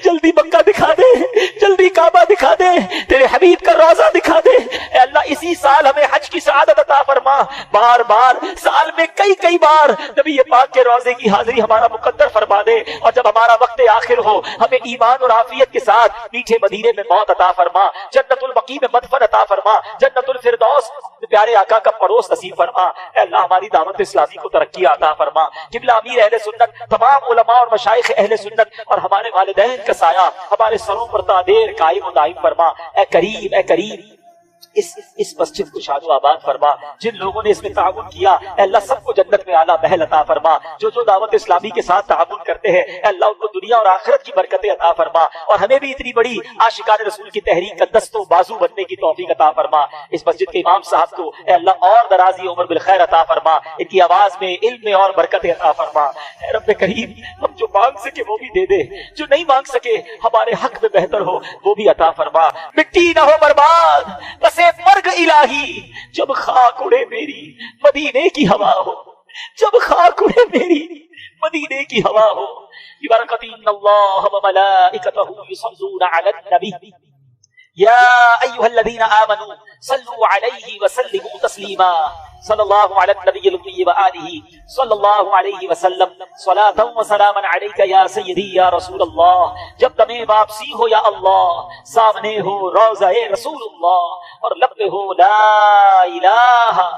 [SPEAKER 2] جلدی مکہ دکھا دے، جلدی کعبہ دکھا دے، تیرے حبیب کا روضہ دکھا دے۔ اے اللہ اسی سال ہمیں حج کی سعادت عطا فرما، بار بار سال میں کئی بار نبی پاک کے روضے کی حاضری ہمارا مقدر فرما دے، اور جب ہمارا وقت آخر ہو ہمیں ایمان اور عافیت کے ساتھ میٹھے مدینے میں موت عطا فرما، جنت البقیع میں مدفن عطا فرما، جنت الفردوس پیارے آقا کا پڑوس نصیب فرما۔ اے اللہ ہماری دعوت اسلامی کو ترقی عطا فرما، قبلہ امیر اہل سنت، تمام علماء اور مشائخ اہل سنت اور ہمارے والدین کا سایہ ہمارے سروں پر تا دیر قائم و دائم فرما۔ اے کریم اس مسجد کو شاد و آباد فرما، جن لوگوں نے اس میں تعاون کیا اے اللہ سب کو جنت میں اعلیٰ محل عطا فرما، جو دعوت اسلامی کے ساتھ تعاون کرتے ہیں اے اللہ ان کو دنیا اور آخرت کی برکتیں عطا فرما، اور ہمیں بھی اتنی بڑی عاشقان رسول کی تحریک کا دست و بازو بننے کی توفیق عطا فرما۔ اس مسجد کے امام صاحب کو اے اللہ اور درازی عمر بالخیر عطا فرما، ان کی آواز میں علم میں اور برکتیں عطا فرما۔ اے رب کریم ہم جو مانگ سکے وہ بھی دے دے، جو نہیں مانگ سکے ہمارے حق میں بہتر ہو وہ بھی عطا فرما۔ مٹی نہ ہو برباد بس ایک مرگ الہی، جب خاک اڑے میری مدینے کی ہوا ہو، جب خاک اڑے میری مدینے کی ہوا ہو۔ ببرکت ان اللہ وملائکتہ یصلون علی النبی یا ایھا الذین آمنوا صلوا علیہ وسلموا تسلیما۔ صلی اللہ علی النبی الامی وآلہ صلی اللہ علیہ وسلم، صلاۃ و سلاما علیک یا سیدی یا رسول اللہ۔ جب تمہیں واپسی ہو یا اللہ، سامنے ہو روضہ رسول اللہ اور لب پہ ہو لا الہ